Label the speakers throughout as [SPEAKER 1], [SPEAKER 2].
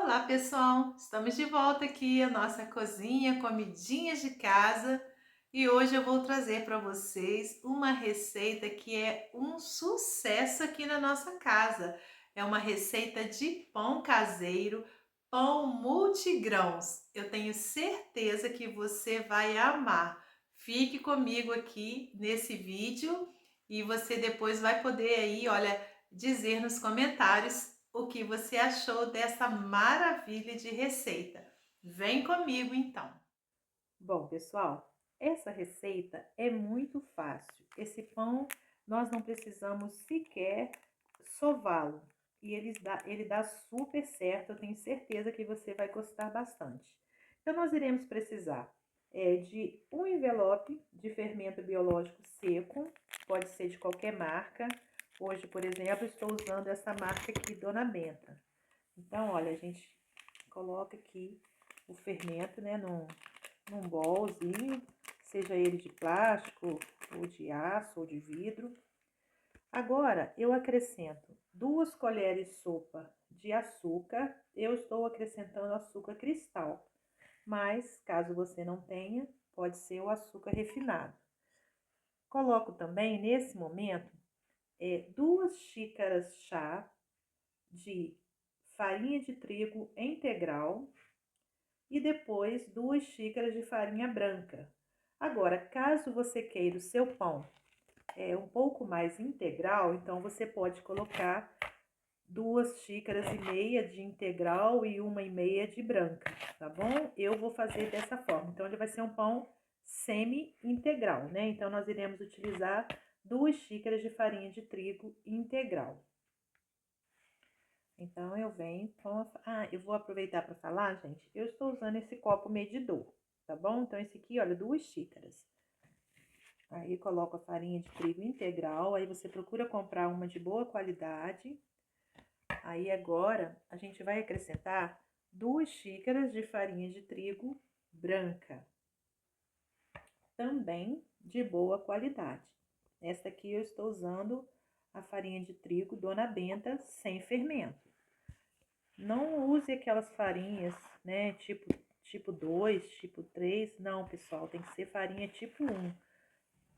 [SPEAKER 1] Olá, pessoal! Estamos de volta aqui a nossa cozinha, comidinhas de casa, e hoje eu vou trazer para vocês uma receita que é um sucesso aqui na nossa casa. É uma receita de pão caseiro, pão multigrãos. Eu tenho certeza que você vai amar. Fique comigo aqui nesse vídeo e você depois vai poder aí, olha, dizer nos comentários o que você achou dessa maravilha de receita. Vem comigo então. Bom, pessoal, essa receita é muito fácil. Esse pão nós não precisamos sequer sová-lo e ele dá super certo. Eu tenho certeza que você vai gostar bastante. Então, nós iremos precisar de um envelope de fermento biológico seco, pode ser de qualquer marca. Hoje, por exemplo, estou usando essa marca aqui, Dona Benta. Então, olha, a gente coloca aqui o fermento, né, num bolzinho, seja ele de plástico, ou de aço, ou de vidro. Agora, eu acrescento 2 colheres de sopa de açúcar. Eu estou acrescentando açúcar cristal, mas caso você não tenha, pode ser o açúcar refinado. Coloco também, nesse momento, 2 xícaras chá de farinha de trigo integral e depois 2 xícaras de farinha branca. Agora, caso você queira o seu pão um pouco mais integral, então você pode colocar 2 xícaras e meia de integral e 1,5 de branca, tá bom? Eu vou fazer dessa forma. Então, ele vai ser um pão semi-integral, né? Então, nós iremos utilizar 2 xícaras de farinha de trigo integral. Então, eu venho com eu vou aproveitar para falar, gente, eu estou usando esse copo medidor, tá bom? Então, esse aqui, olha, 2 xícaras. Aí, coloco a farinha de trigo integral, aí você procura comprar uma de boa qualidade. Aí, agora, a gente vai acrescentar 2 xícaras de farinha de trigo branca, também de boa qualidade. Esta aqui eu estou usando a farinha de trigo Dona Benta sem fermento. Não use aquelas farinhas, né, tipo 2, tipo 3. Não, pessoal, tem que ser farinha tipo 1,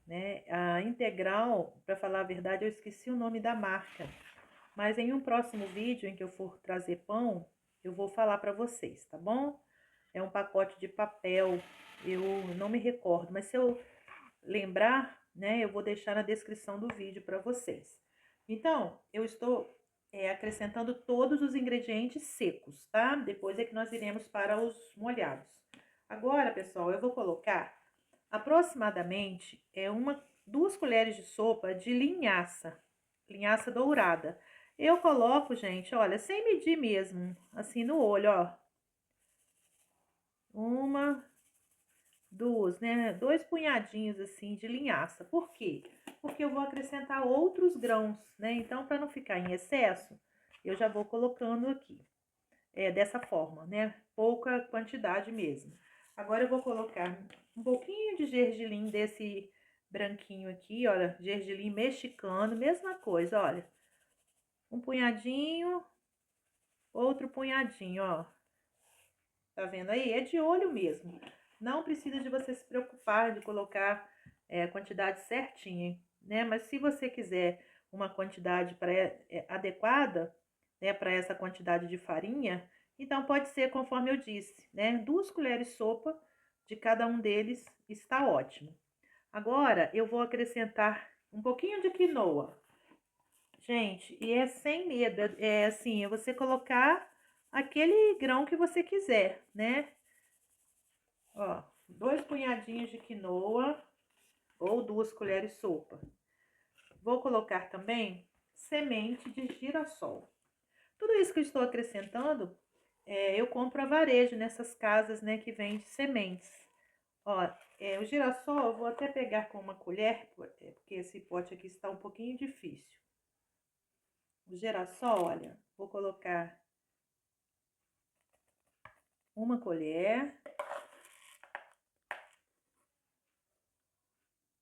[SPEAKER 1] né? A integral, para falar a verdade, eu esqueci o nome da marca. Mas em um próximo vídeo em que eu for trazer pão, eu vou falar para vocês, tá bom? É um pacote de papel, eu não me recordo, mas se eu lembrar, né, eu vou deixar na descrição do vídeo para vocês. Então, eu estou acrescentando todos os ingredientes secos, tá? Depois é que nós iremos para os molhados. Agora, pessoal, eu vou colocar aproximadamente 2 colheres de sopa de linhaça dourada. Eu coloco, gente, olha, sem medir mesmo, assim no olho, ó. 1, 2, né? 2 punhadinhos assim de linhaça. Por quê? Porque eu vou acrescentar outros grãos, né? Então, para não ficar em excesso, eu já vou colocando aqui, dessa forma, né? Pouca quantidade mesmo. Agora, eu vou colocar um pouquinho de gergelim desse branquinho aqui, olha, gergelim mexicano, mesma coisa, olha. Um punhadinho, outro punhadinho, ó. Tá vendo aí? É de olho mesmo. Não precisa de você se preocupar de colocar a quantidade certinha, né? Mas se você quiser uma quantidade adequada, né, para essa quantidade de farinha, então pode ser conforme eu disse, né? 2 colheres de sopa de cada um deles está ótimo. Agora eu vou acrescentar um pouquinho de quinoa. Gente, e é sem medo, é assim, é você colocar aquele grão que você quiser, né? Ó, 2 punhadinhos de quinoa ou 2 colheres de sopa. Vou colocar também semente de girassol. Tudo isso que eu estou acrescentando, eu compro a varejo nessas casas, né, que vende sementes. Ó, o girassol eu vou até pegar com uma colher, porque esse pote aqui está um pouquinho difícil. O girassol, olha, vou colocar uma colher,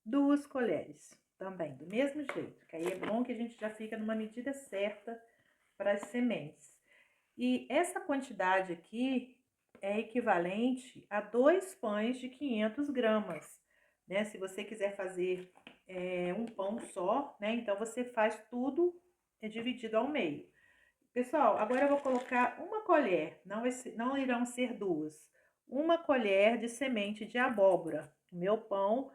[SPEAKER 1] 2 colheres também, do mesmo jeito, que aí é bom que a gente já fica numa medida certa para as sementes. E essa quantidade aqui é equivalente a 2 pães de 500 gramas, né? Se você quiser fazer um pão só, né? Então, você faz tudo dividido ao meio. Pessoal, agora eu vou colocar uma colher, não irão ser duas. Uma colher de semente de abóbora. O meu pão,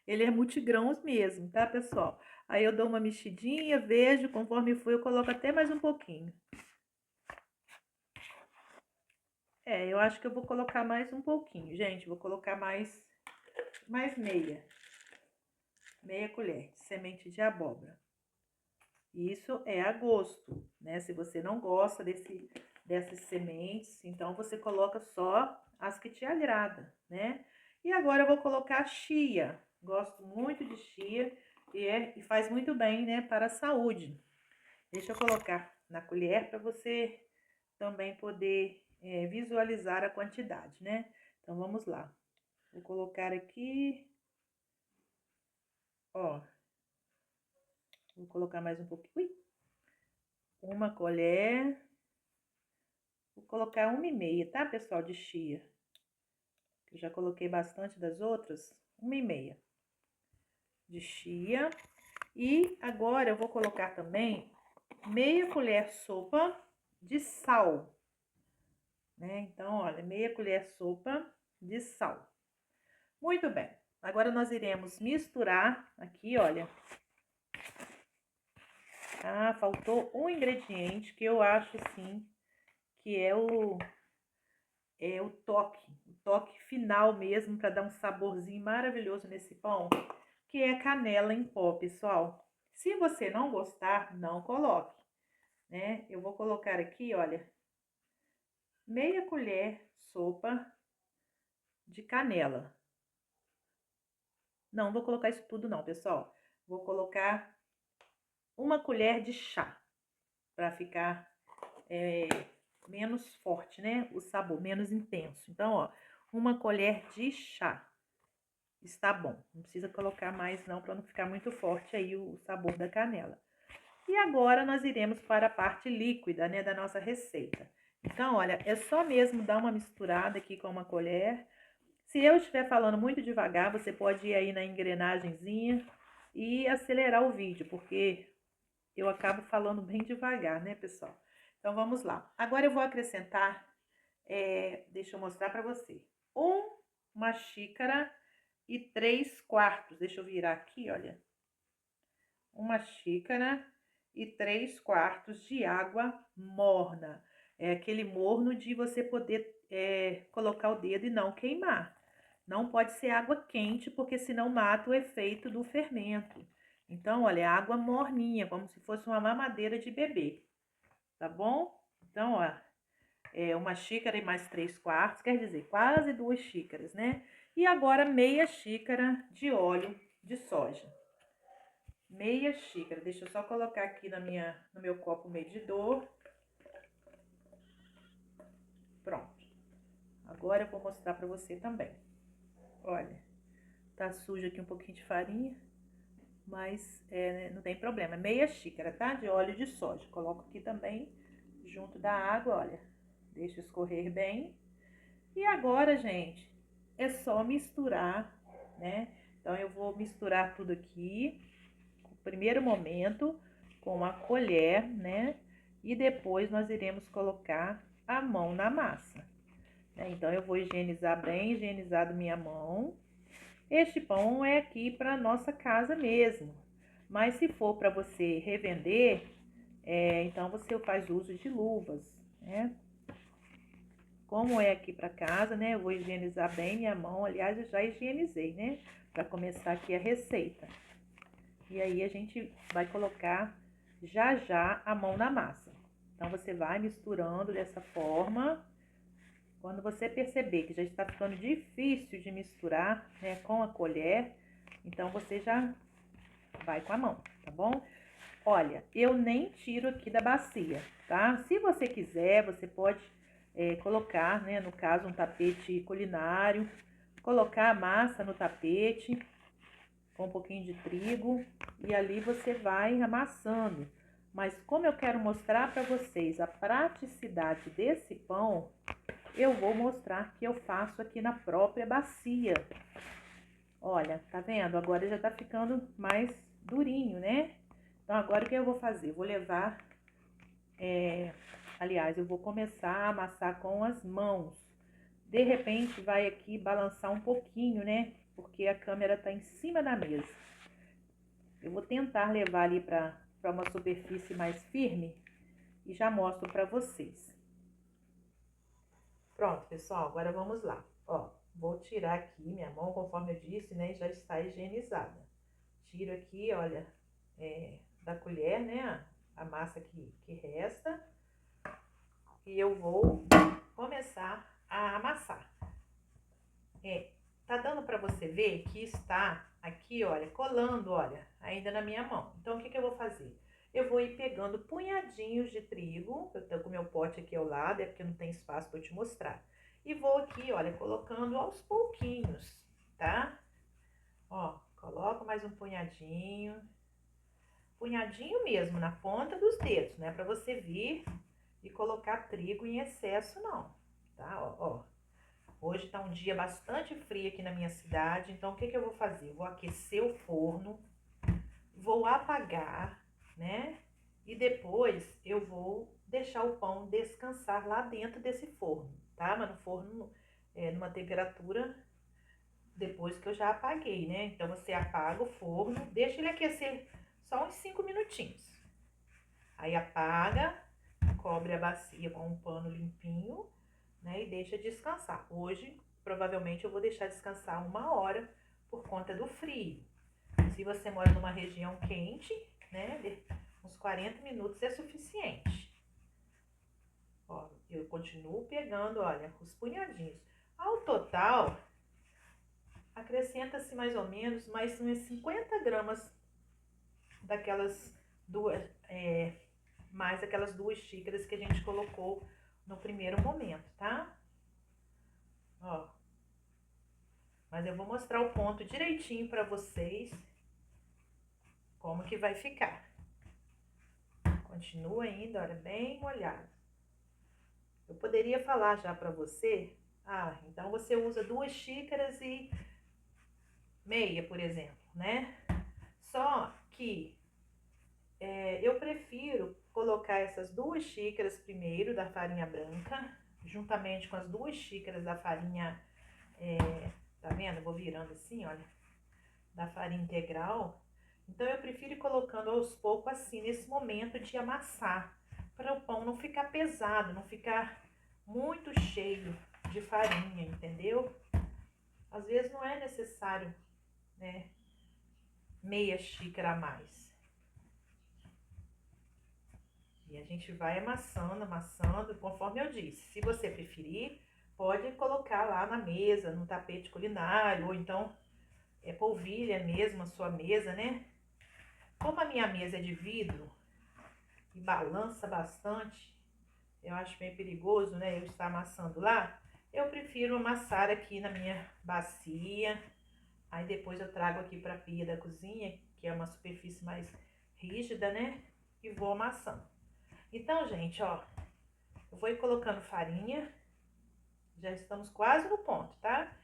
[SPEAKER 1] ele é multigrãos mesmo, tá, pessoal? Aí eu dou uma mexidinha, vejo, conforme for, eu coloco até mais um pouquinho. Eu acho que eu vou colocar mais um pouquinho, gente. Vou colocar mais meia colher de semente de abóbora. Isso é a gosto, né? Se você não gosta dessas sementes, então você coloca só as que te agradam, né? E agora eu vou colocar chia. Gosto muito de chia e faz muito bem, né, para a saúde. Deixa eu colocar na colher para você também poder visualizar a quantidade, né? Então vamos lá. Vou colocar aqui, ó. Vou colocar mais um pouquinho. Ui, uma colher. Vou colocar 1,5, tá, pessoal, de chia. Eu já coloquei bastante das outras. 1,5 de chia. E agora eu vou colocar também meia colher sopa de sal, né? Então, olha, meia colher sopa de sal. Muito bem. Agora nós iremos misturar aqui, olha. Ah, faltou um ingrediente que eu acho, assim, que é o toque final mesmo, para dar um saborzinho maravilhoso nesse pão, que é canela em pó, pessoal. Se você não gostar, não coloque, né? Eu vou colocar aqui, olha, meia colher sopa de canela. Não vou colocar isso tudo não, pessoal. Vou colocar uma colher de chá, para ficar menos forte, né? O sabor, menos intenso. Então, ó, uma colher de chá. Está bom, não precisa colocar mais não, para não ficar muito forte aí o sabor da canela. E agora nós iremos para a parte líquida, né, da nossa receita. Então, olha, é só mesmo dar uma misturada aqui com uma colher. Se eu estiver falando muito devagar, você pode ir aí na engrenagemzinha e acelerar o vídeo, porque eu acabo falando bem devagar, né, pessoal? Então, vamos lá. Agora eu vou acrescentar, deixa eu mostrar para você, uma xícara e 3/4. Deixa eu virar aqui, olha. Uma xícara e 3/4 de água morna. É aquele morno de você poder colocar o dedo e não queimar. Não pode ser água quente, porque senão mata o efeito do fermento. Então, olha, é água morninha, como se fosse uma mamadeira de bebê, tá bom? Então, ó, uma xícara e mais 3/4, quer dizer, quase 2 xícaras, né? E agora meia xícara de óleo de soja. Meia xícara, deixa eu só colocar aqui no meu copo medidor. Pronto. Agora eu vou mostrar pra você também. Olha, tá sujo aqui um pouquinho de farinha, mas não tem problema. Meia xícara, tá? De óleo de soja. Coloco aqui também junto da água, olha. Deixa escorrer bem. E agora, gente, é só misturar, né? Então, eu vou misturar tudo aqui, no primeiro momento, com a colher, né? E depois nós iremos colocar a mão na massa, né? Então, eu vou higienizar bem higienizado minha mão. Este pão é aqui para nossa casa mesmo, mas se for para você revender, então você faz uso de luvas, né? Como é aqui para casa, né? Eu vou higienizar bem minha mão. Aliás, eu já higienizei, né? Para começar aqui a receita. E aí a gente vai colocar já já a mão na massa. Então você vai misturando dessa forma. Quando você perceber que já está ficando difícil de misturar, né, com a colher, então você já vai com a mão, tá bom? Olha, eu nem tiro aqui da bacia, tá? Se você quiser, você pode colocar, né, no caso, um tapete culinário, colocar a massa no tapete com um pouquinho de trigo e ali você vai amassando. Mas como eu quero mostrar para vocês a praticidade desse pão, eu vou mostrar que eu faço aqui na própria bacia. Olha, tá vendo? Agora já tá ficando mais durinho, né? Então, agora o que eu vou fazer? Vou levar, aliás, eu vou começar a amassar com as mãos. De repente, vai aqui balançar um pouquinho, né? Porque a câmera tá em cima da mesa. Eu vou tentar levar ali para uma superfície mais firme e já mostro para vocês. Pronto, pessoal, agora vamos lá. Ó, vou tirar aqui minha mão, conforme eu disse, né? Já está higienizada. Tiro aqui, olha, da colher, né? A massa que resta. E eu vou começar a amassar. Tá dando para você ver que está aqui, olha, colando, olha, ainda na minha mão. Então, o que eu vou fazer? Eu vou ir pegando punhadinhos de trigo, eu tô com o meu pote aqui ao lado, é porque não tem espaço para eu te mostrar. E vou aqui, olha, colocando aos pouquinhos, tá? Ó, coloco mais um punhadinho mesmo, na ponta dos dedos, não é para você vir e colocar trigo em excesso, não, tá? Ó. Hoje tá um dia bastante frio aqui na minha cidade, então o que eu vou fazer? Vou aquecer o forno, vou apagar, né? E depois eu vou deixar o pão descansar lá dentro desse forno, tá? Mas no forno, numa temperatura depois que eu já apaguei, né? Então você apaga o forno, deixa ele aquecer só uns 5 minutinhos. Aí apaga, cobre a bacia com um pano limpinho, né, e deixa descansar. Hoje, provavelmente, eu vou deixar descansar 1 hora por conta do frio. Se você mora numa região quente, né, uns 40 minutos é suficiente. Ó, eu continuo pegando, olha, os punhadinhos. Ao total, acrescenta-se mais ou menos mais umas 50 gramas daquelas duas, mais aquelas 2 xícaras que a gente colocou no primeiro momento, tá? Ó, mas eu vou mostrar o ponto direitinho para vocês, como que vai ficar. Continua ainda, olha, bem molhado. Eu poderia falar já para você, então você usa 2 xícaras e meia, por exemplo, né? Só que eu prefiro colocar essas 2 xícaras primeiro da farinha branca, juntamente com as 2 xícaras da farinha, tá vendo? Eu vou virando assim, olha, da farinha integral. Então eu prefiro ir colocando aos poucos assim, nesse momento de amassar, para o pão não ficar pesado, não ficar muito cheio de farinha, entendeu? Às vezes não é necessário, né, meia xícara a mais. E a gente vai amassando, conforme eu disse. Se você preferir, pode colocar lá na mesa, no tapete culinário, ou então polvilha mesmo a sua mesa, né? Como a minha mesa é de vidro e balança bastante, eu acho meio perigoso, né, eu estar amassando lá, eu prefiro amassar aqui na minha bacia, aí depois eu trago aqui para a pia da cozinha, que é uma superfície mais rígida, né, e vou amassando. Então, gente, ó, eu vou ir colocando farinha, já estamos quase no ponto, tá?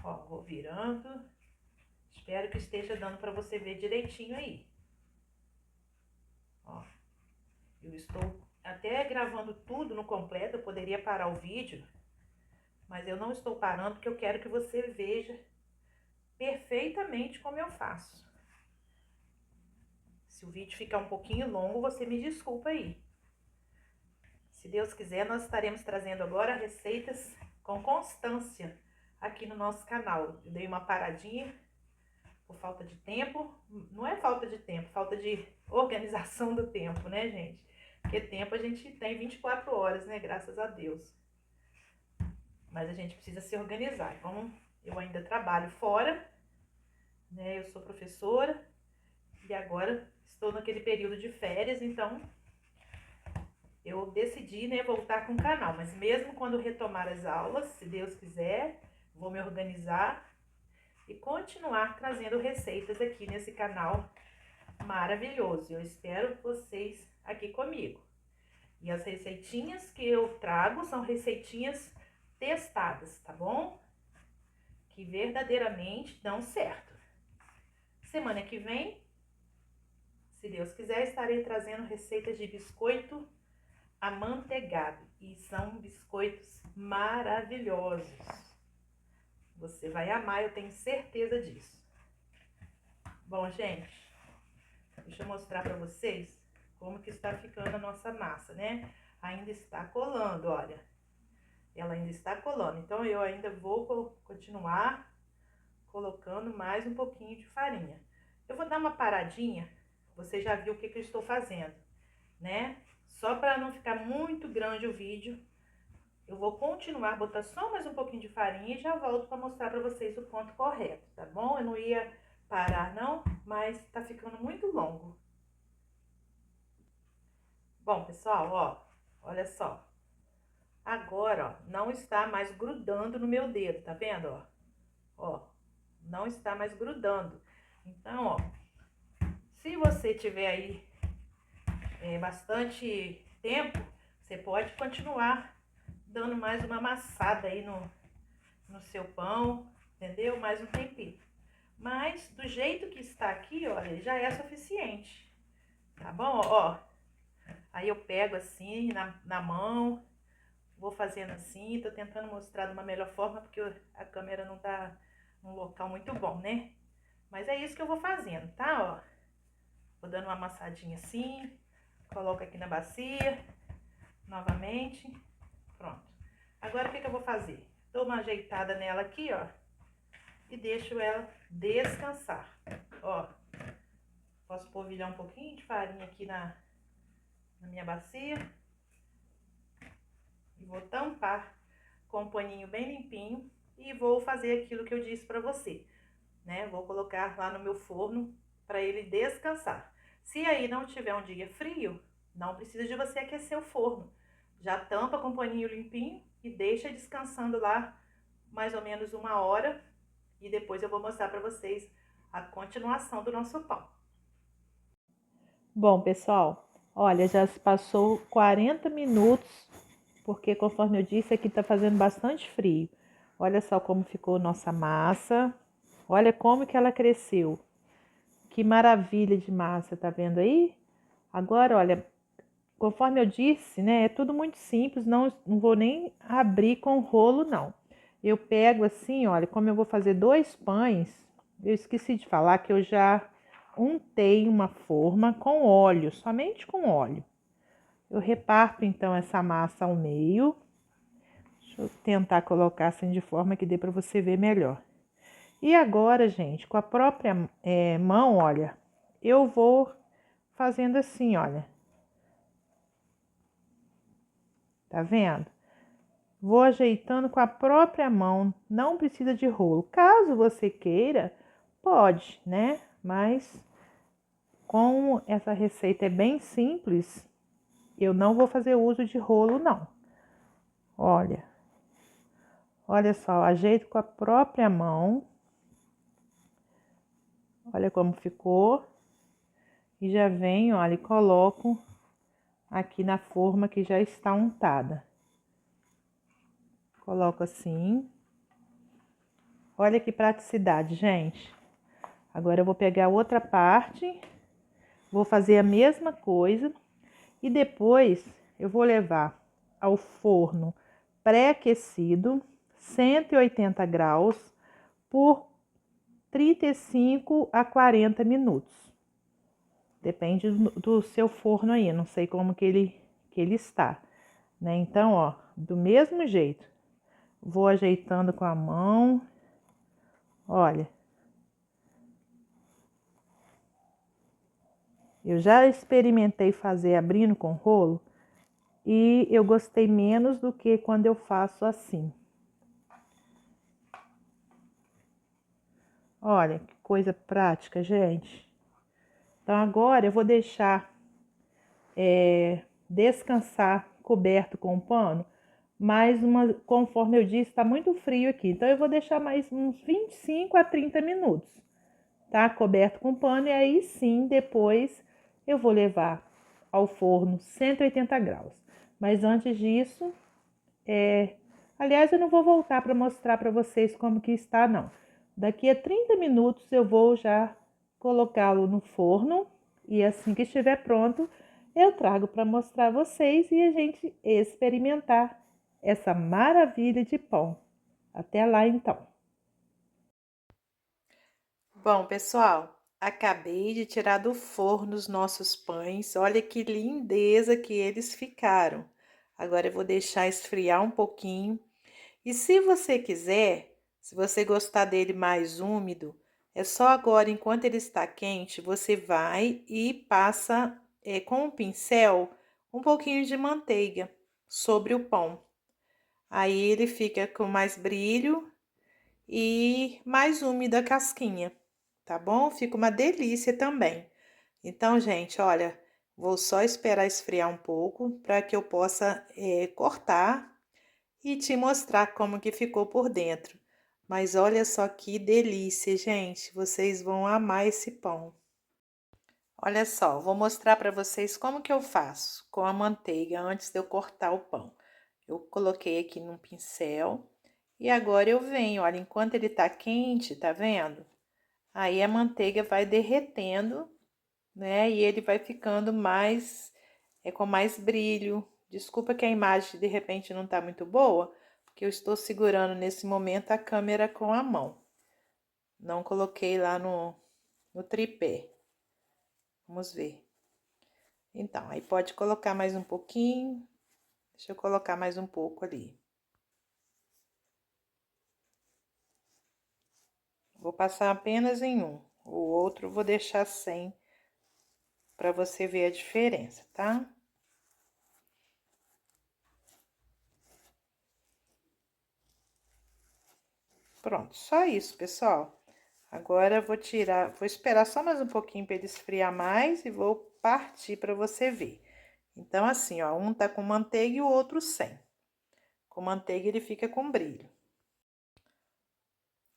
[SPEAKER 1] Ó, vou virando, espero que esteja dando para você ver direitinho aí. Ó, eu estou até gravando tudo no completo, eu poderia parar o vídeo, mas eu não estou parando porque eu quero que você veja perfeitamente como eu faço. Se o vídeo ficar um pouquinho longo, você me desculpa aí. Se Deus quiser, nós estaremos trazendo agora receitas com constância aqui no nosso canal. Eu dei uma paradinha por falta de tempo. Não é falta de tempo, falta de organização do tempo, né, gente? Porque tempo a gente tem 24 horas, né? Graças a Deus. Mas a gente precisa se organizar. Então, eu ainda trabalho fora, né? Eu sou professora e agora estou naquele período de férias, então eu decidi, né, voltar com o canal. Mas mesmo quando retomar as aulas, se Deus quiser, vou me organizar e continuar trazendo receitas aqui nesse canal maravilhoso. Eu espero vocês aqui comigo. E as receitinhas que eu trago são receitinhas testadas, tá bom? Que verdadeiramente dão certo. Semana que vem, se Deus quiser, estarei trazendo receitas de biscoito amanteigado. E são biscoitos maravilhosos. Você vai amar, eu tenho certeza disso. Bom, gente, deixa eu mostrar para vocês como que está ficando a nossa massa, né? Ainda está colando, olha. Ela ainda está colando. Então, eu ainda vou continuar colocando mais um pouquinho de farinha. Eu vou dar uma paradinha. Você já viu o que eu estou fazendo, né? Só para não ficar muito grande o vídeo, eu vou continuar, botar só mais um pouquinho de farinha e já volto para mostrar para vocês o ponto correto, tá bom? Eu não ia parar não, mas tá ficando muito longo. Bom, pessoal, ó, olha só. Agora, ó, não está mais grudando no meu dedo, tá vendo, ó? Ó, não está mais grudando. Então, ó, se você tiver aí bastante tempo, você pode continuar dando mais uma amassada aí no seu pão, entendeu? Mais um tempinho. Mas do jeito que está aqui, olha, já é suficiente, tá bom? Ó, aí eu pego assim na mão, vou fazendo assim, tô tentando mostrar de uma melhor forma, porque a câmera não tá num local muito bom, né? Mas é isso que eu vou fazendo, tá? Ó, vou dando uma amassadinha assim, coloco aqui na bacia, novamente, pronto. Agora o que eu vou fazer? Dou uma ajeitada nela aqui, ó, e deixo ela descansar. Ó, posso polvilhar um pouquinho de farinha aqui na minha bacia. E vou tampar com um paninho bem limpinho e vou fazer aquilo que eu disse pra você, né? Vou colocar lá no meu forno para ele descansar. Se aí não tiver um dia frio, não precisa de você aquecer o forno. Já tampa com um paninho limpinho e deixa descansando lá mais ou menos 1 hora. E depois eu vou mostrar para vocês a continuação do nosso pão. Bom, pessoal, olha, já se passou 40 minutos, porque conforme eu disse, aqui tá fazendo bastante frio. Olha só como ficou nossa massa. Olha como que ela cresceu. Que maravilha de massa, tá vendo aí? Agora, olha, conforme eu disse, né, é tudo muito simples, não vou nem abrir com rolo, não. Eu pego assim, olha, como eu vou fazer 2 pães, eu esqueci de falar que eu já untei uma forma com óleo, somente com óleo. Eu reparto então essa massa ao meio. Deixa eu tentar colocar assim de forma que dê para você ver melhor. E agora, gente, com a própria mão, olha, eu vou fazendo assim, olha. Tá vendo? Vou ajeitando com a própria mão, não precisa de rolo. Caso você queira, pode, né? Mas como essa receita é bem simples, eu não vou fazer uso de rolo, não. Olha. Olha só, ajeito com a própria mão. Olha como ficou. E já venho, olha, e coloco aqui na forma que já está untada. Coloco assim. Olha que praticidade, gente. Agora eu vou pegar outra parte, vou fazer a mesma coisa e depois eu vou levar ao forno pré-aquecido, 180 graus, por 35 a 40 minutos. Depende do seu forno aí, não sei como que ele está, né? Então, ó, do mesmo jeito, vou ajeitando com a mão, olha. Eu já experimentei fazer abrindo com rolo e eu gostei menos do que quando eu faço assim. Olha, que coisa prática, gente. Então, agora eu vou deixar descansar coberto com um pano, conforme eu disse, está muito frio aqui. Então, eu vou deixar mais uns 25 a 30 minutos, tá? Coberto com pano, e aí sim, depois eu vou levar ao forno 180 graus. Mas antes disso, aliás, eu não vou voltar para mostrar para vocês como que está, não. Daqui a 30 minutos eu vou já colocá-lo no forno e assim que estiver pronto, eu trago para mostrar a vocês e a gente experimentar essa maravilha de pão. Até lá, então. Bom, pessoal, acabei de tirar do forno os nossos pães. Olha que lindeza que eles ficaram. Agora eu vou deixar esfriar um pouquinho. E se você quiser, se você gostar dele mais úmido, é só agora, enquanto ele está quente, você vai e passa com um pincel um pouquinho de manteiga sobre o pão. Aí ele fica com mais brilho e mais úmida a casquinha, tá bom? Fica uma delícia também. Então, gente, olha, vou só esperar esfriar um pouco para que eu possa cortar e te mostrar como que ficou por dentro. Mas olha só que delícia, gente. Vocês vão amar esse pão. Olha só, vou mostrar para vocês como que eu faço com a manteiga antes de eu cortar o pão. Eu coloquei aqui num pincel e agora eu venho, olha, enquanto ele tá quente, tá vendo? Aí a manteiga vai derretendo, né? E ele vai ficando mais, com mais brilho. Desculpa que a imagem de repente não tá muito boa, porque eu estou segurando nesse momento a câmera com a mão. Não coloquei lá no tripé. Vamos ver. Então, aí pode colocar mais um pouquinho. Deixa eu colocar mais um pouco ali. Vou passar apenas em um. O outro vou deixar sem, para você ver a diferença, tá? Pronto, só isso, pessoal. Agora eu vou tirar, vou esperar só mais um pouquinho para ele esfriar mais e vou partir para você ver. Então, assim, ó, um tá com manteiga e o outro sem. Com manteiga ele fica com brilho.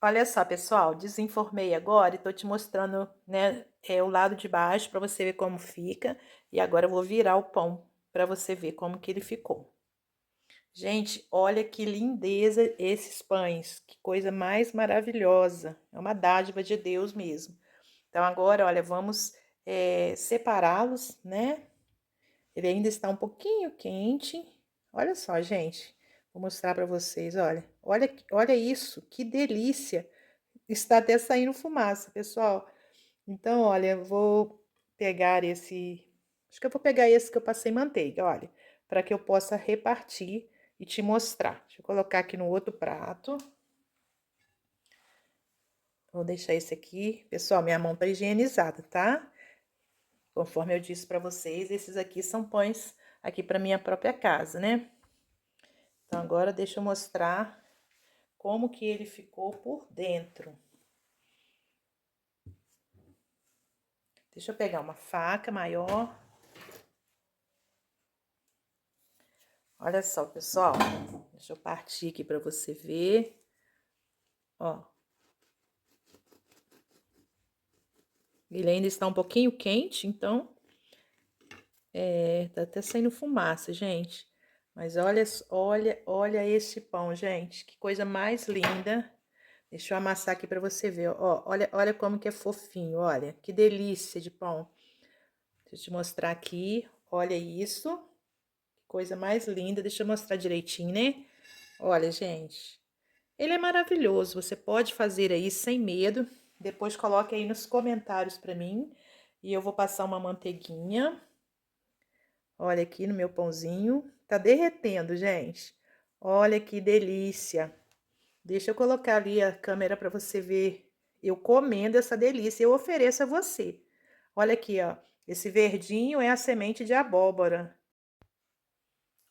[SPEAKER 1] Olha só, pessoal, desenformei agora e tô te mostrando, né, o lado de baixo para você ver como fica. E agora eu vou virar o pão para você ver como que ele ficou. Gente, olha que lindeza esses pães, que coisa mais maravilhosa. É uma dádiva de Deus mesmo. Então, agora, olha, vamos separá-los, né? Ele ainda está um pouquinho quente. Olha só, gente. Vou mostrar para vocês, olha. Olha isso, que delícia. Está até saindo fumaça, pessoal. Então, olha, eu vou pegar esse... Acho que eu vou pegar esse que eu passei manteiga, olha. Para que eu possa repartir e te mostrar. Deixa eu colocar aqui no outro prato. Vou deixar esse aqui. Pessoal, minha mão tá higienizada, tá? Conforme eu disse para vocês, esses aqui são pães aqui para minha própria casa, né? Então, agora deixa eu mostrar como que ele ficou por dentro. Deixa eu pegar uma faca maior. Olha só, pessoal. Deixa eu partir aqui para você ver. Ó. Ele ainda está um pouquinho quente, então... tá até saindo fumaça, gente. Mas olha esse pão, gente. Que coisa mais linda. Deixa eu amassar aqui para você ver, ó. Olha como que é fofinho, olha. Que delícia de pão. Deixa eu te mostrar aqui. Olha isso. Que coisa mais linda. Deixa eu mostrar direitinho, né? Olha, gente. Ele é maravilhoso. Você pode fazer aí sem medo. Depois coloque aí nos comentários para mim. E eu vou passar uma manteiguinha. Olha aqui no meu pãozinho. Tá derretendo, gente. Olha que delícia. Deixa eu colocar ali a câmera para você ver eu comendo essa delícia. Eu ofereço a você. Olha aqui, ó. Esse verdinho é a semente de abóbora.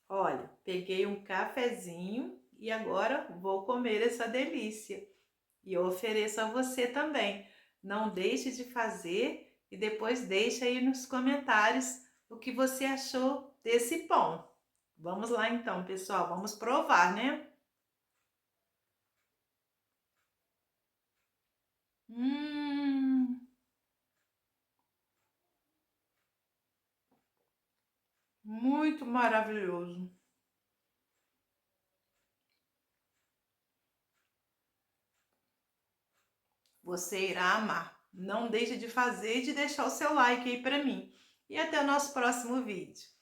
[SPEAKER 1] Olha, peguei um cafezinho e agora vou comer essa delícia. E eu ofereço a você também. Não deixe de fazer e depois deixe aí nos comentários o que você achou desse pão. Vamos lá então, pessoal, vamos provar, né? Hum, muito maravilhoso. Você irá amar. Não deixe de fazer e de deixar o seu like aí para mim. E até o nosso próximo vídeo.